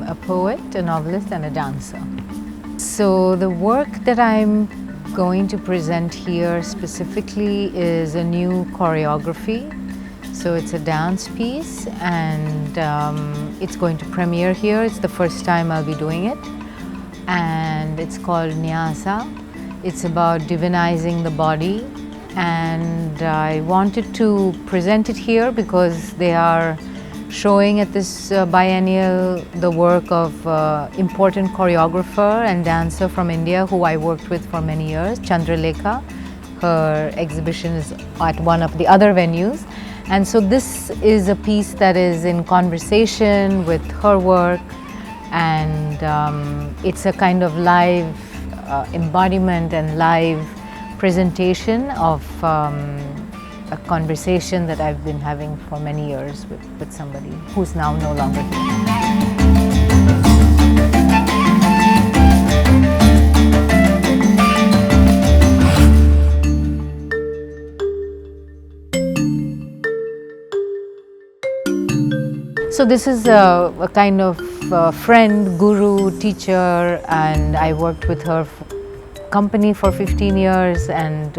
a poet, a novelist and a dancer. So the work that I'm going to present here specifically is a new choreography. So it's a dance piece and it's going to premiere here. It's the first time I'll be doing it. And it's called Nyāsa. It's about divinizing the body. And I wanted to present it here because they are showing at this biennial the work of important choreographer and dancer from India who I worked with for many years, Chandralekha. Her exhibition is at one of the other venues. And so this is a piece that is in conversation with her work, and it's a kind of live embodiment and live presentation of a conversation that I've been having for many years with somebody who's now no longer here. So this is a kind of friend, guru, teacher, and I worked with her company for 15 years and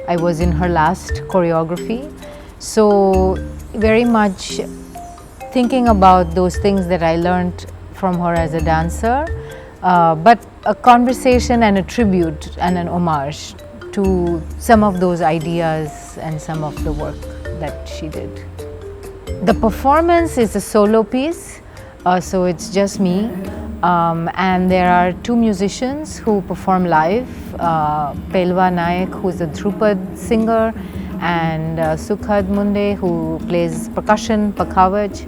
I was in her last choreography. So very much thinking about those things that I learned from her as a dancer, but a conversation and a tribute and an homage to some of those ideas and some of the work that she did. The performance is a solo piece, so it's just me, and there are two musicians who perform live, Pelva Naik, who's a Dhrupad singer, and Sukhad Munde, who plays percussion, pakhawaj.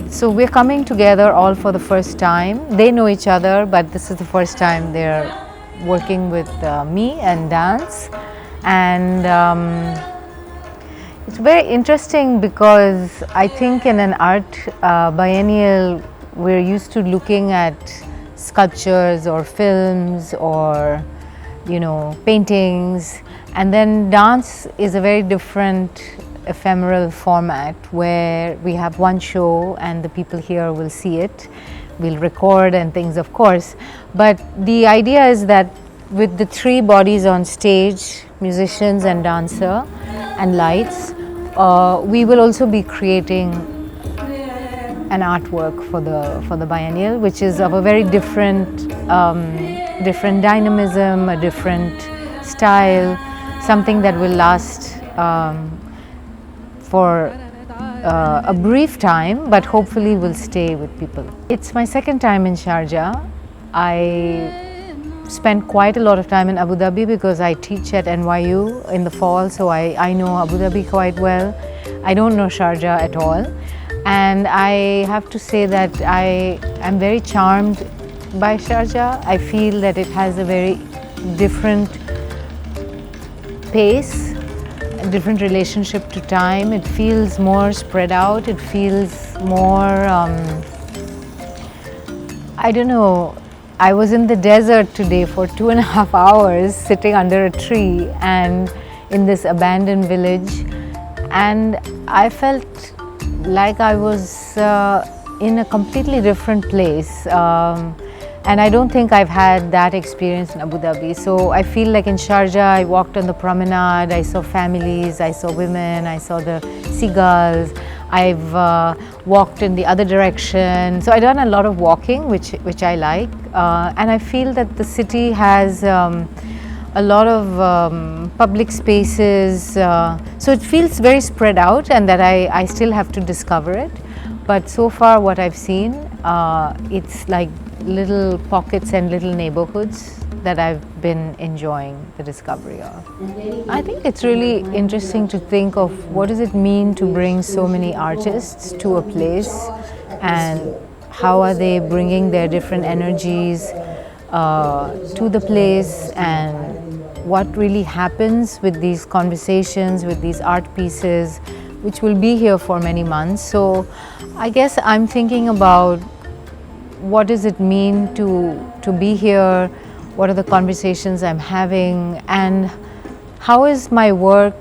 So we're coming together all for the first time. They know each other, but this is the first time they're working with me and dance. And it's very interesting because I think in an art biennial we're used to looking at sculptures or films or paintings, and then dance is a very different ephemeral format where we have one show and the people here will see it, we'll record and things, of course, but the idea is that with the three bodies on stage, musicians and dancer and lights, we will also be creating an artwork for the biennial, which is of a very different dynamism, a different style, something that will last for a brief time, but hopefully will stay with people. It's my second time in Sharjah. I spent quite a lot of time in Abu Dhabi because I teach at NYU in the fall, so I know Abu Dhabi quite well. I don't know Sharjah at all, and I have to say that I am very charmed by Sharjah. I feel that it has a very different pace, a different relationship to time. It feels more spread out, it feels more, I don't know, I was in the desert today for 2.5 hours sitting under a tree and in this abandoned village, and I felt like I was in a completely different place, and I don't think I've had that experience in Abu Dhabi. So I feel like in Sharjah I walked on the promenade, I saw families, I saw women, I saw the seagulls. I've walked in the other direction, so I've done a lot of walking, which I like, and I feel that the city has a lot of public spaces, so it feels very spread out, and that I still have to discover it. But so far what I've seen, it's like little pockets and little neighborhoods that I've been enjoying the discovery of. I think it's really interesting to think of what does it mean to bring so many artists to a place, and how are they bringing their different energies to the place, and what really happens with these conversations, with these art pieces, which will be here for many months. So I guess I'm thinking about what does it mean to be here, what are the conversations I'm having, and how is my work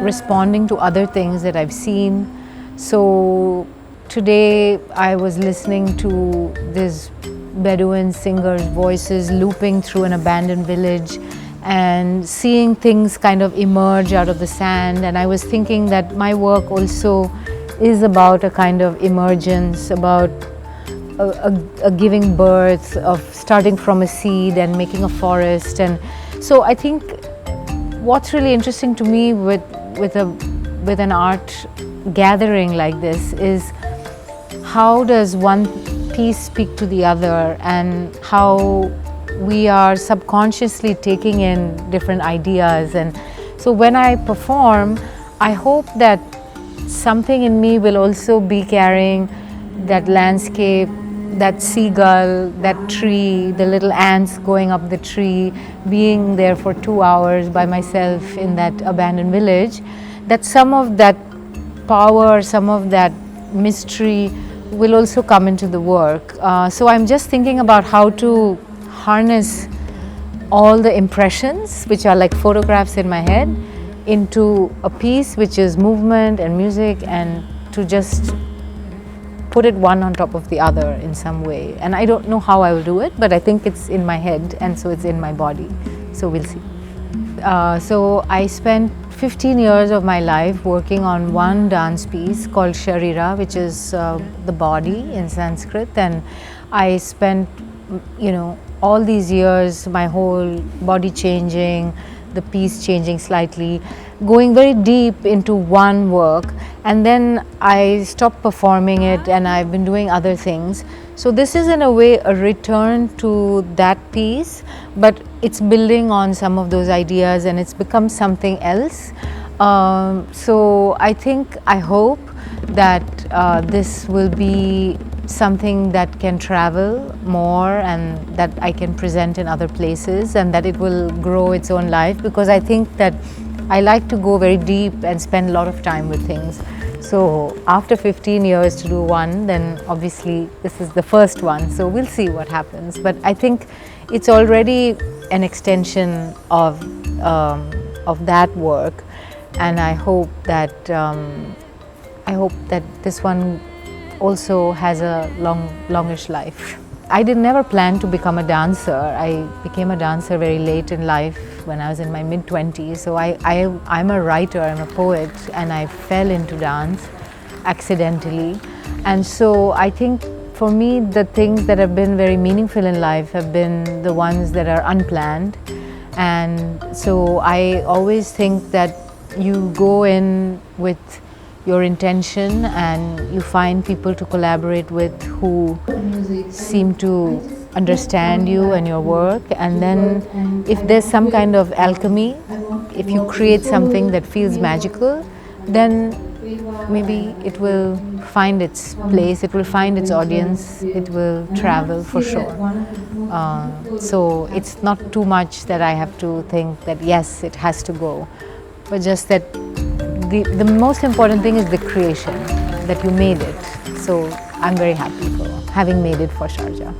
responding to other things that I've seen. So today I was listening to this Bedouin singers' voices looping through an abandoned village and seeing things kind of emerge out of the sand, and I was thinking that my work also is about a kind of emergence, about a giving birth, of starting from a seed and making a forest. And so I think what's really interesting to me with an art gathering like this is how does one piece speak to the other, and how we are subconsciously taking in different ideas. And so when I perform, I hope that something in me will also be carrying that landscape, that seagull, that tree, the little ants going up the tree, being there for 2 hours by myself in that abandoned village, that some of that power, some of that mystery will also come into the work. So I'm just thinking about how to harness all the impressions, which are like photographs in my head, into a piece which is movement and music, and to just put it one on top of the other in some way. And I don't know how I will do it, but I think it's in my head, and so it's in my body. So we'll see. So I spent 15 years of my life working on one dance piece called Sharira, which is the body in Sanskrit. And I spent, all these years, my whole body changing, the piece changing slightly, going very deep into one work. And then I stopped performing it, and I've been doing other things. So this is in a way a return to that piece, but it's building on some of those ideas, and it's become something else. So I hope that this will be something that can travel more, and that I can present in other places, and that it will grow its own life, because I think that I like to go very deep and spend a lot of time with things. So after 15 years to do one, then obviously this is the first one, so we'll see what happens. But I think it's already an extension of that work, and I hope that this one also has a longish life. I never planned to become a dancer. I became a dancer very late in life, when I was in my mid-20s. So I'm a writer, I'm a poet, and I fell into dance accidentally. And so I think for me, the things that have been very meaningful in life have been the ones that are unplanned. And so I always think that you go in with your intention, and you find people to collaborate with who seem to understand you and your work. And then if there's some kind of alchemy, if you create something that feels magical, then maybe it will find its place, it will find its audience, it will travel for sure. So it's not too much that I have to think that yes, it has to go, but just that the most important thing is the creation, that you made it. So I'm very happy for having made it for Sharjah.